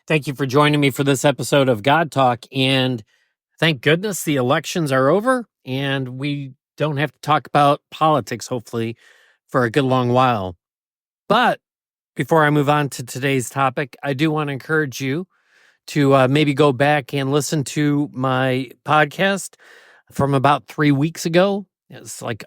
Thank you for joining me for this episode of God Talk. And thank goodness the elections are over and we don't have to talk about politics, hopefully, for a good long while. But before I move on to today's topic, I do want to encourage you to maybe go back and listen to my podcast from about 3 weeks ago. It's like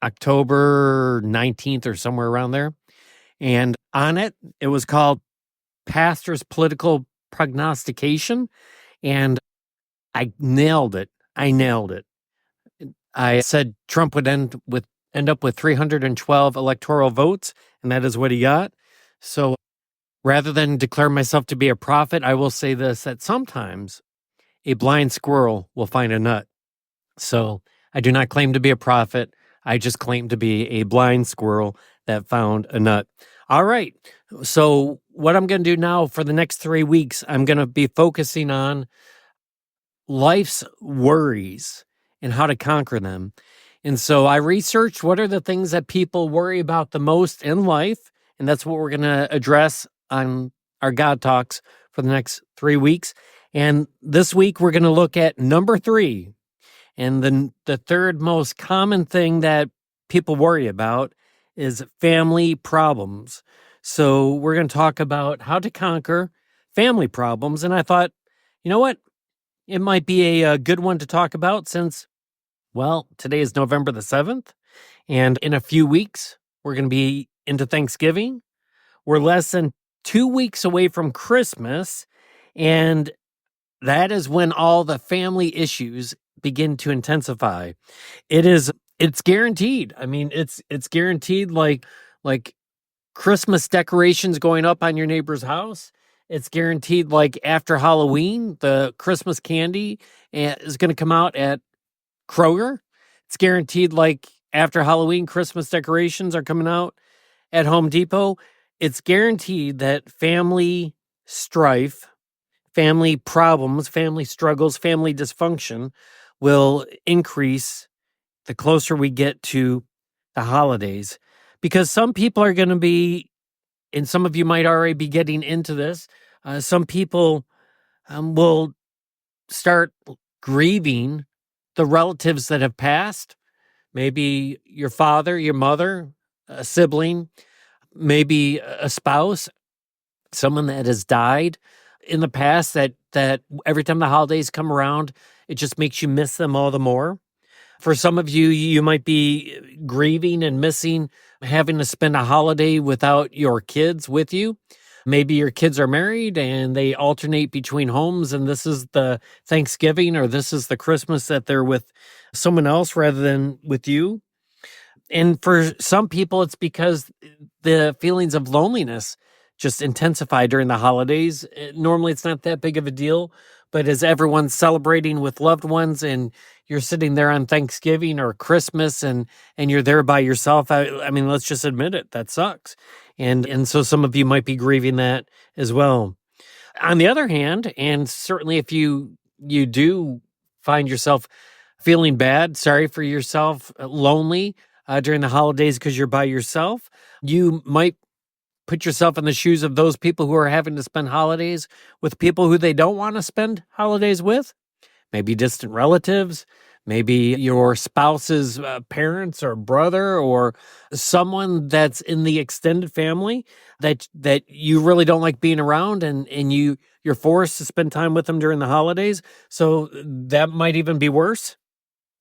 October 19th or somewhere around there. And on it, it was called Pastor's Political Prognostication. And I nailed it. I said Trump would end up with 312 electoral votes, and that is what he got. So rather than declare myself to be a prophet, I will say this, that sometimes a blind squirrel will find a nut. So I do not claim to be a prophet. I just claim to be a blind squirrel that found a nut. All right. So what I'm going to do now for the next 3 weeks, I'm going to be focusing on life's worries and how to conquer them. And so I researched what are the things that people worry about the most in life. And that's what we're going to address on our God Talks for the next 3 weeks. And this week, we're going to look at number 3. And the third most common thing that people worry about is family problems. So we're going to talk about how to conquer family problems. And I thought, you know what? It might be a good one to talk about since, well, today is November the 7th. And in a few weeks, we're going to be into Thanksgiving. We're less than 2 weeks away from Christmas. And that is when all the family issues begin to intensify. It's guaranteed. I mean, it's guaranteed like Christmas decorations going up on your neighbor's house. It's guaranteed like after Halloween, the Christmas candy is going to come out at Kroger. It's guaranteed like after Halloween, Christmas decorations are coming out at Home Depot. It's guaranteed that family strife, family problems, family struggles, family dysfunction will increase the closer we get to the holidays. Because some people are going to be, and some of you might already be getting into this, some people will start grieving the relatives that have passed. Maybe your father, your mother, a sibling, maybe a spouse, someone that has died in the past that every time the holidays come around, it just makes you miss them all the more. For some of you, you might be grieving and missing having to spend a holiday without your kids with you. Maybe your kids are married and they alternate between homes, and this is the Thanksgiving or this is the Christmas that they're with someone else rather than with you. And for some people, it's because the feelings of loneliness just intensify during the holidays. Normally, it's not that big of a deal, but as everyone's celebrating with loved ones and you're sitting there on Thanksgiving or Christmas and you're there by yourself, I mean, let's just admit it, that sucks. And so some of you might be grieving that as well. On the other hand, and certainly if you do find yourself feeling bad, sorry for yourself, lonely during the holidays because you're by yourself, you might put yourself in the shoes of those people who are having to spend holidays with people who they don't want to spend holidays with. Maybe distant relatives, maybe your spouse's parents or brother or someone that's in the extended family that you really don't like being around and you're forced to spend time with them during the holidays. So that might even be worse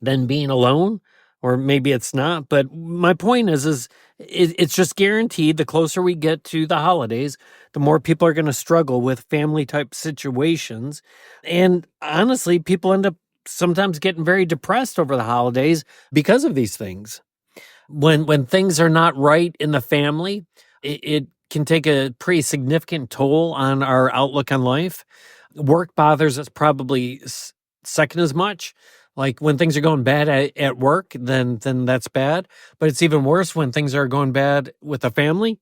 than being alone, or maybe it's not. But my point is it's just guaranteed the closer we get to the holidays, the more people are going to struggle with family type situations. And honestly, people end up sometimes getting very depressed over the holidays because of these things. When things are not right in the family, it can take a pretty significant toll on our outlook on life. Work bothers us probably second as much. Like when things are going bad at work, then that's bad. But it's even worse when things are going bad with the family.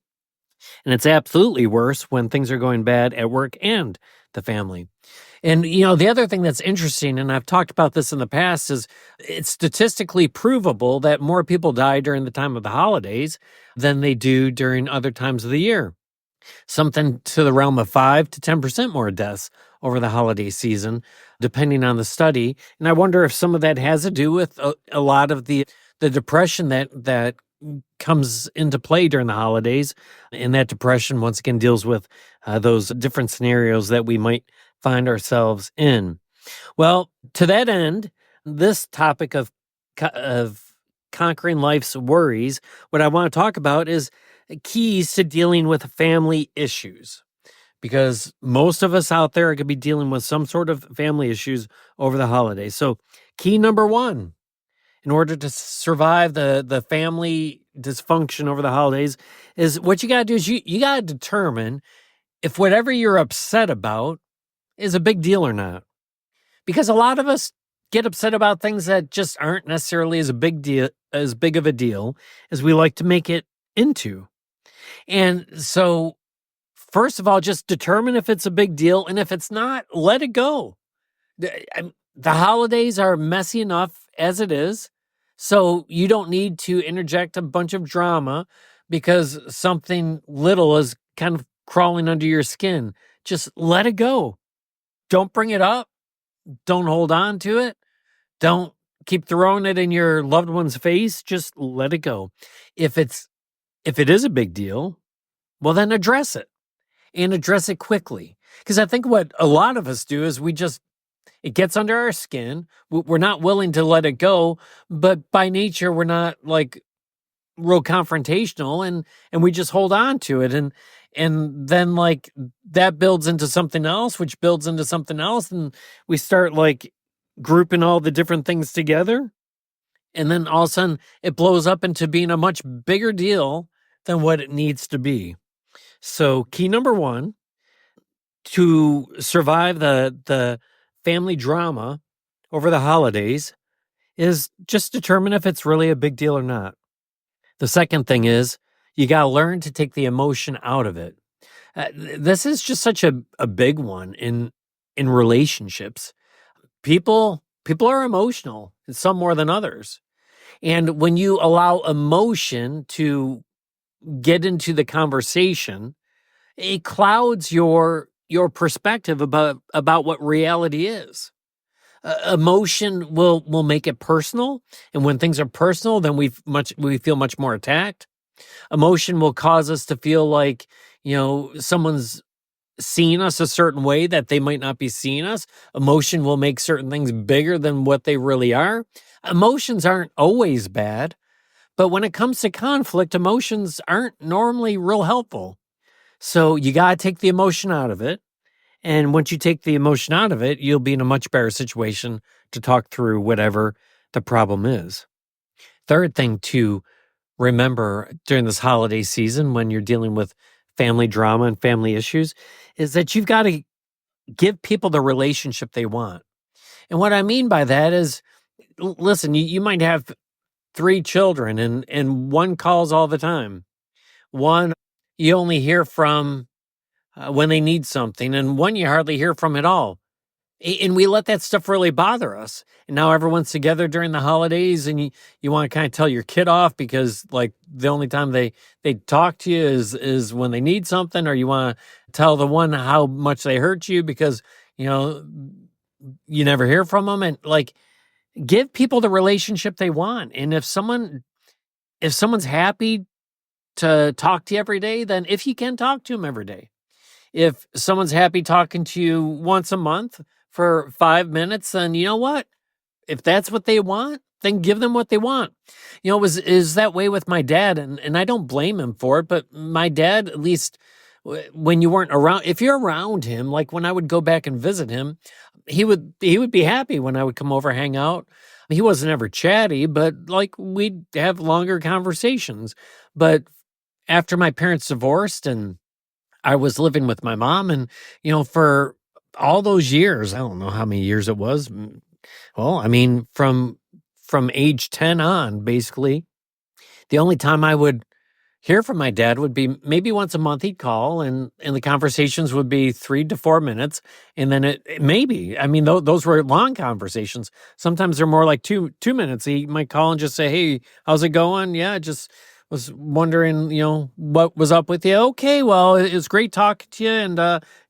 And it's absolutely worse when things are going bad at work and the family. And, the other thing that's interesting, and I've talked about this in the past, is it's statistically provable that more people die during the time of the holidays than they do during other times of the year. something to the realm of 5 to 10% more deaths over the holiday season, depending on the study. And I wonder if some of that has to do with a lot of the depression that comes into play during the holidays. And that depression, once again, deals with those different scenarios that we might find ourselves in. Well, to that end, this topic of conquering life's worries, what I want to talk about is keys to dealing with family issues. Because most of us out there are going to be dealing with some sort of family issues over the holidays. So, key number one, in order to survive the family dysfunction over the holidays, is what you got to do is you got to determine if whatever you're upset about is a big deal or not. Because a lot of us get upset about things that just aren't necessarily as big of a deal as we like to make it into. And so, first of all, just determine if it's a big deal, and if it's not, let it go. The holidays are messy enough as it is, so you don't need to interject a bunch of drama because something little is kind of crawling under your skin. Just let it go. Don't bring it up. Don't hold on to it. Don't keep throwing it in your loved one's face. Just let it go. If it is a big deal, well, then address it, and address it quickly. Because I think what a lot of us do is it gets under our skin. We're not willing to let it go, but by nature, we're not like real confrontational, and we just hold on to it. And then like that builds into something else, which builds into something else. And we start like grouping all the different things together. And then all of a sudden it blows up into being a much bigger deal than what it needs to be. So key number one, to survive the family drama over the holidays, is just determine if it's really a big deal or not. The second thing is you got to learn to take the emotion out of it. This is just such a big one in relationships. People are emotional, some more than others. And when you allow emotion to get into the conversation, it clouds your perspective about what reality is. Emotion will make it personal, and when things are personal, then we feel much more attacked. Emotion will cause us to feel like someone's seeing us a certain way that they might not be seeing us. Emotion will make certain things bigger than what they really are. Emotions aren't always bad, but when it comes to conflict, emotions aren't normally real helpful. So you got to take the emotion out of it. And once you take the emotion out of it, you'll be in a much better situation to talk through whatever the problem is. Third thing to remember during this holiday season when you're dealing with family drama and family issues is that you've got to give people the relationship they want. And what I mean by that is, listen, you might have 3 children and one calls all the time. One you only hear from when they need something, and one you hardly hear from at all. And we let that stuff really bother us. And now everyone's together during the holidays, and you want to kind of tell your kid off because like the only time they talk to you is when they need something, or you want to tell the one how much they hurt you because you never hear from them. And like, give people the relationship they want. And if someone's happy to talk to you every day, then if you can, talk to them every day. If someone's happy talking to you once a month for 5 minutes, then you know what? If that's what they want, then give them what they want. It is that way with my dad, and I don't blame him for it, but my dad, at least when you weren't around, if you're around him, like when I would go back and visit him, he would be happy when I would come over, hang out. He wasn't ever chatty, but like we'd have longer conversations. But after my parents divorced and I was living with my mom, and for all those years, I don't know how many years it was. Well, I mean, from age 10 on, basically, the only time I would hear from my dad would be maybe once a month. He'd call, and the conversations would be 3 to 4 minutes, and then those were long conversations. Sometimes they're more like two minutes. He might call and just say, "Hey, how's it going? Yeah, just was wondering, what was up with you. Okay, well, it was great talking to you, and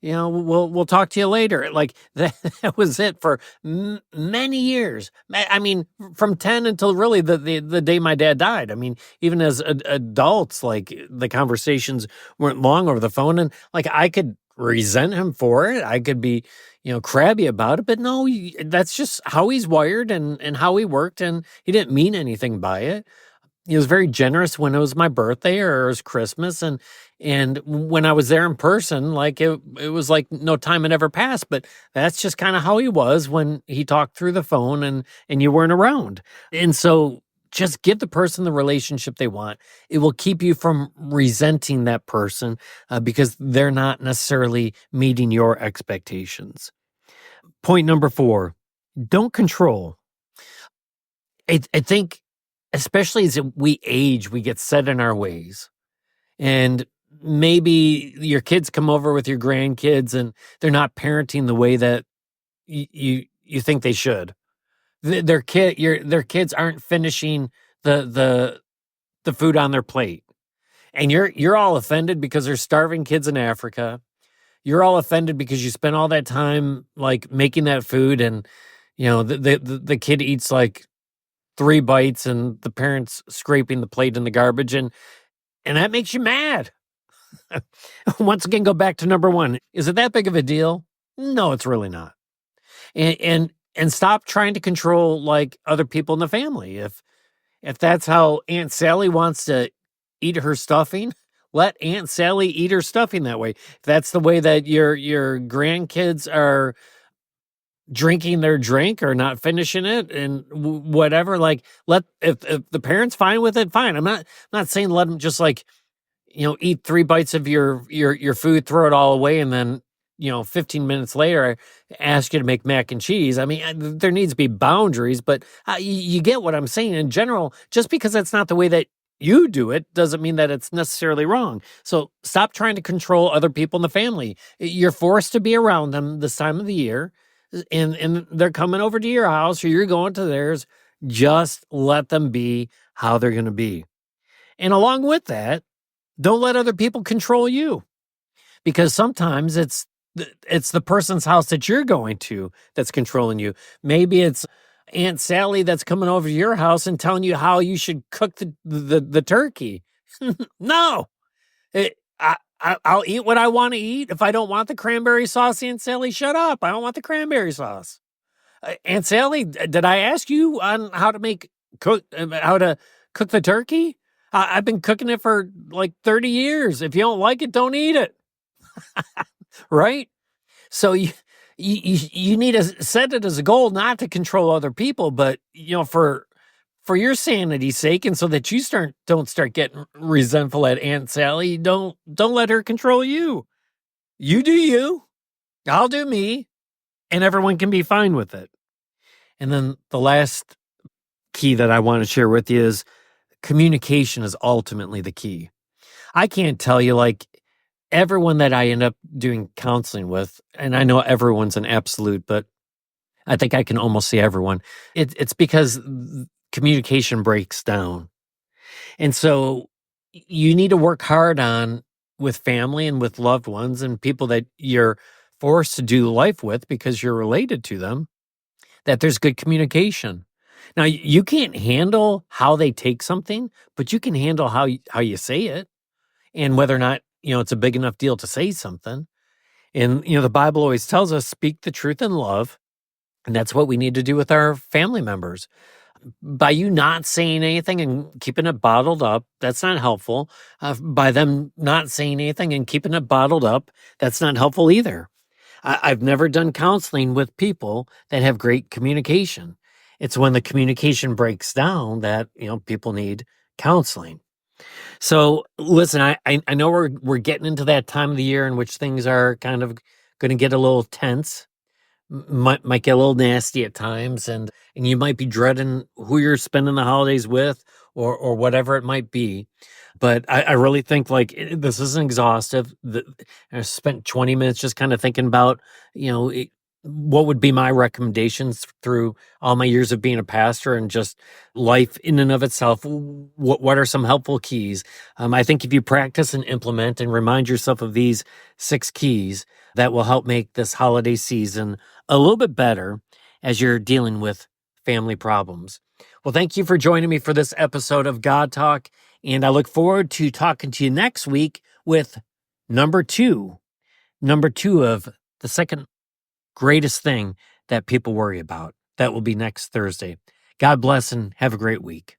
we'll talk to you later. Like that, that was it for many years. I mean, from 10 until really the day my dad died. I mean, even as adults, like the conversations weren't long over the phone, and like I could resent him for it. I could be, crabby about it, but no, that's just how he's wired and how he worked, and he didn't mean anything by it. He was very generous when it was my birthday or it was Christmas, and when I was there in person, like it was like no time had ever passed. But that's just kind of how he was when he talked through the phone and you weren't around. And so just give the person the relationship they want. It will keep you from resenting that person because they're not necessarily meeting your expectations. Point number 4, don't control. I think, especially as we age, we get set in our ways. And maybe your kids come over with your grandkids and they're not parenting the way that you think they should. Their kids aren't finishing the food on their plate. And you're all offended because there's starving kids in Africa. You're all offended because you spent all that time like making that food, and the kid eats like 3 bites and the parents scraping the plate in the garbage, and that makes you mad. Once again, go back to number 1. Is it that big of a deal? No, it's really not. And stop trying to control like other people in the family. If that's how Aunt Sally wants to eat her stuffing, let Aunt Sally eat her stuffing that way. If that's the way that your grandkids are drinking their drink or not finishing it and whatever, like if the parents fine with it, fine. I'm not saying let them just like eat 3 bites of your food, throw it all away, and then 15 minutes later I ask you to make mac and cheese. I mean, there needs to be boundaries, but you get what I'm saying. In general, just because that's not the way that you do it doesn't mean that it's necessarily wrong. So stop trying to control other people in the family. You're forced to be around them this time of the year, and they're coming over to your house or you're going to theirs. Just let them be how they're going to be. And along with that, don't let other people control you, because sometimes it's the person's house that you're going to that's controlling you. Maybe it's Aunt Sally that's coming over to your house and telling you how you should cook the turkey. No, I'll eat what I want to eat. If I don't want the cranberry sauce, Aunt Sally, shut up. I don't want the cranberry sauce. Aunt Sally, did I ask you on how to cook the turkey? I've been cooking it for like 30 years. If you don't like it, don't eat it. Right? So you need to set it as a goal not to control other people, but for your sanity's sake, and so that you don't start getting resentful at Aunt Sally, don't let her control you. You do you, I'll do me, and everyone can be fine with it. And then the last key that I want to share with you is communication is ultimately the key. I can't tell you, like, everyone that I end up doing counseling with, and I know everyone's an absolute, but I think I can almost say everyone. It's because communication breaks down. And so you need to work hard on with family and with loved ones and people that you're forced to do life with because you're related to them, that there's good communication. Now, you can't handle how they take something, but you can handle how you say it and whether or not, it's a big enough deal to say something. And, the Bible always tells us, speak the truth in love. And that's what we need to do with our family members. By you not saying anything and keeping it bottled up, that's not helpful. By them not saying anything and keeping it bottled up, that's not helpful either. I've never done counseling with people that have great communication. It's when the communication breaks down that, people need counseling. So listen, I know we're getting into that time of the year in which things are kind of going to get a little tense, might get a little nasty at times, and you might be dreading who you're spending the holidays with or whatever it might be. But I really think like this isn't exhaustive. I spent 20 minutes just kind of thinking about, what would be my recommendations through all my years of being a pastor and just life in and of itself. What are some helpful keys? I think if you practice and implement and remind yourself of these 6 keys, that will help make this holiday season a little bit better as you're dealing with family problems. Well, thank you for joining me for this episode of God Talk, and I look forward to talking to you next week with number two of the second greatest thing that people worry about. That will be next Thursday. God bless and have a great week.